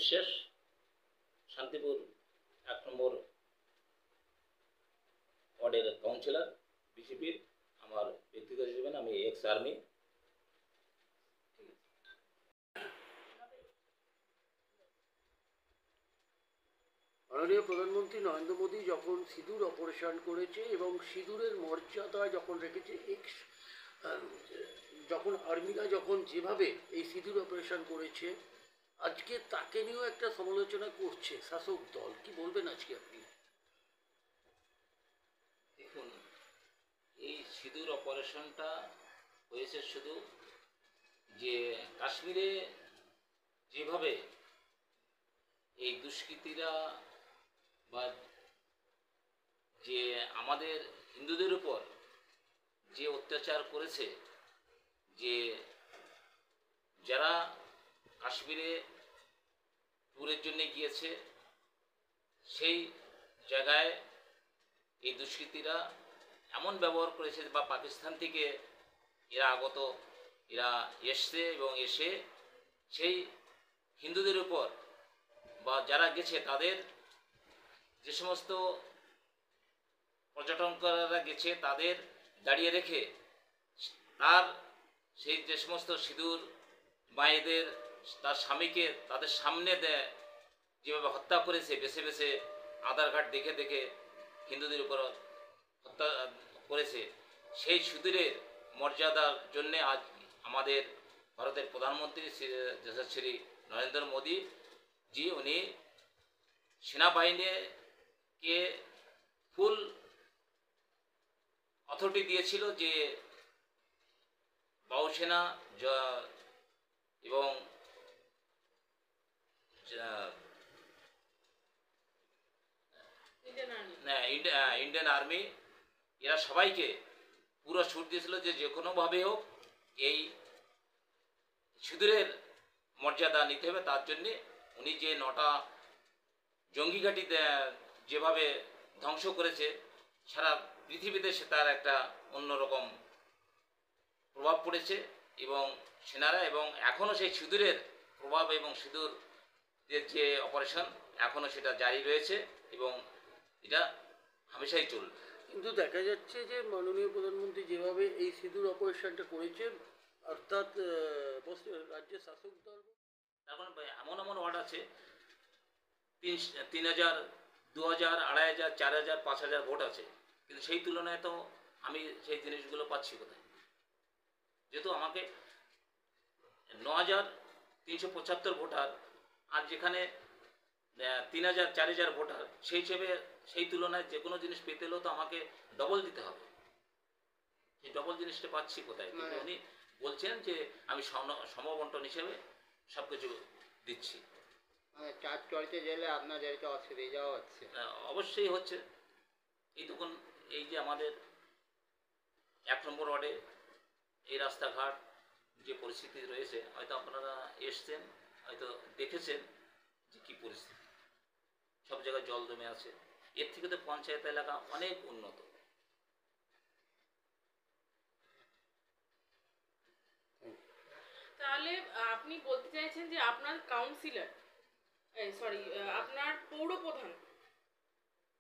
বিশ্বাস, শান্তিপুর 1 নম্বর ওয়ার্ডের কাউন্সিলর বিজেপির। আমার ব্যক্তিগত জীবন, আমি এক্স আর্মি। মাননীয় প্রধানমন্ত্রী নরেন্দ্র মোদী যখন সিঁদুর অপারেশন করেছে এবং সিঁদুরের মর্যাদা যখন রেখেছে যখন আর্মিরা যখন যেভাবে এই সিঁদুর অপারেশন করেছে, আজকে তাকে নিয়েও একটা সমালোচনা করছে শাসক দল। কি বলবেন আজকে আপনি? দেখুন, এই সিঁদুর অপারেশনটা হয়েছে শুধু যে কাশ্মীরে যেভাবে এই দুষ্কৃতীরা বা যে আমাদের হিন্দুদের উপর যে অত্যাচার করেছে, যে যারা কাশ্মীরে ট্যুরের জন্য গিয়েছে সেই জায়গায় এই দুষ্কৃতীরা এমন ব্যবহার করেছে, বা পাকিস্তান থেকে এরা এসছে এবং এসে সেই হিন্দুদের উপর বা যারা গেছে তাদের যে সমস্ত পর্যটকরা গেছে তাদের দাঁড়িয়ে রেখে তার সেই যে সমস্ত সিঁদুর মায়েদের তার স্বামীকে তাদের সামনে দেয় যেভাবে হত্যা করেছে, বেছে বেছে আধার কার্ড দেখে দেখে হিন্দুদের উপর হত্যা করেছে, সেই সিঁদুরের মর্যাদার জন্যে আজ আমাদের ভারতের প্রধানমন্ত্রী শ্রী নরেন্দ্র মোদী জি উনি সেনাবাহিনীকে ফুল অথরিটি দিয়েছিল যে বায়ুসেনা এবং ইন্ডিয়ান আর্মি এরা সবাইকে পুরো ছুট দিয়েছিল যে যে কোনোভাবে হোক এই সিঁদুরের মর্যাদা নিতে হবে। তার জন্যে উনি যে 9টা জঙ্গি ঘাঁটি যেভাবে ধ্বংস করেছে, সারা পৃথিবীতে সে তার একটা অন্যরকম প্রভাব পড়েছে এবং সেনারা এবং এখনও সেই সিঁদুরের প্রভাব এবং সিঁদুর যে অপারেশন এখনও সেটা জারি রয়েছে এবং এটা হামেশাই চলবে। কিন্তু দেখা যাচ্ছে যে মাননীয় প্রধানমন্ত্রী যেভাবে এই সিঁদুর অপারেশনটা করেছেন, অর্থাৎ রাজ্যের শাসক দল এখন এমন এমন ওয়ার্ড আছে 3000, 2000, 2500, 4000, 5000 ভোট আছে, কিন্তু সেই তুলনায় তো আমি সেই জিনিসগুলো পাচ্ছি কোথায়? যেহেতু আমাকে 9375 ভোটার, আর যেখানে 3000, 4000 ভোটার, সেই হিসেবে সেই তুলনায় যে কোনো জিনিস পেতে হলেও তো আমাকে ডবল দিতে হবে। সেই ডবল জিনিসটা পাচ্ছি কোথায়? কিন্তু উনি বলছেন যে আমি সমবন্টন হিসেবে সব কিছু দিচ্ছি। চার্জ চলতে গেলে আপনাদের তো অসুবিধা হচ্ছে। অবশ্যই হচ্ছে। এই তখন এই যে আমাদের 1 নম্বর ওয়ার্ডে এই রাস্তাঘাট যে পরিস্থিতি রয়েছে, হয়তো আপনারা এসছেন, হয়তো দেখেছেন যে কী পরিস্থিতি, সব জায়গায় জল জমে আছে। এর থেকে তো পঞ্চায়েত এলাকা অনেক উন্নত। তাহলে আপনি বলতে চাইছেন যে আপনার কাউন্সিলর আপনার পৌরপ্রধান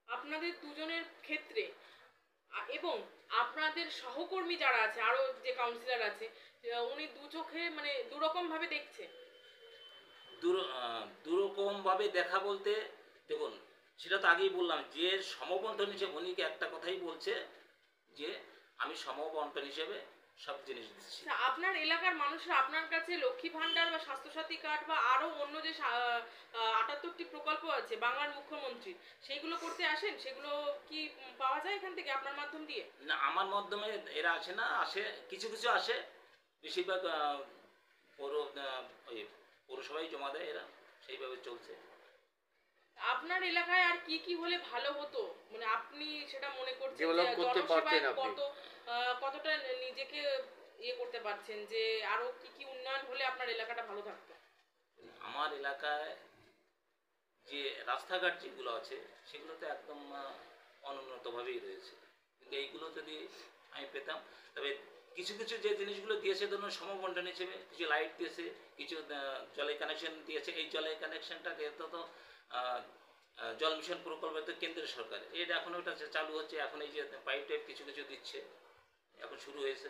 আপনাদের দুজনের ক্ষেত্রে এবং আপনাদের সহকর্মী যারা আছে আরো যে কাউন্সিলর আছে উনি দু চোখে মানে দুরকম ভাবে দেখছে। দুরকম ভাবে দেখা বলতে দেখুন, সেটা তো আগেই বললাম যে সমবন্টন হিসেবে উনি একটা কথাই বলছে যে আমি সমবন্টন হিসেবে সব জিনিস দিচ্ছি। আপনার এলাকার মানুষরা আপনার কাছে লক্ষ্মী ভান্ডার বা স্বাস্থ্যসাথী কার্ড বা আরো অন্য যে 78টি প্রকল্প আছে বাংলার মুখ্যমন্ত্রী, সেইগুলো করতে আসেন, সেগুলো কি পাওয়া যায় এখান থেকে আপনার মাধ্যম দিয়ে? না, আমার মাধ্যমে এরা আসে না, আসে কিছু কিছু আসে, বেশিরভাগ পৌরসভায় জমা দেয়, এরা সেইভাবে চলছে। আপনার এলাকায় আর কি কি হলে ভালো হতো, মানে আপনি সেটা মনে করছেন ডেভেলপ করতে পারতেন আপনি? কতটা নিজেকে করতে পারছেন যে আরো কি কি উন্নয়ন হলে আপনার এলাকাটা ভালো থাকতো? আমার এলাকায় যে রাস্তাঘাট যেগুলো আছে সেগুলো তো একদম অনুন্নতভাবেই রয়েছে, কিন্তু এইগুলো যদি আমি পেতাম, তবে কিছু কিছু যে জিনিসগুলো দিয়েছে ধরুন সমবন্টন হিসেবে কিছু লাইট দিয়েছে, কিছু জলের কানেকশন দিয়েছে। এই জলের কানেকশনটা যেহেতু তো জল মিশন প্রকল্প তো কেন্দ্রীয় সরকার, এটা এখন ওটা চালু হচ্ছে। এখন এই যে পাইপ টাইপ কিছু কিছু দিচ্ছে, এখন শুরু হয়েছে।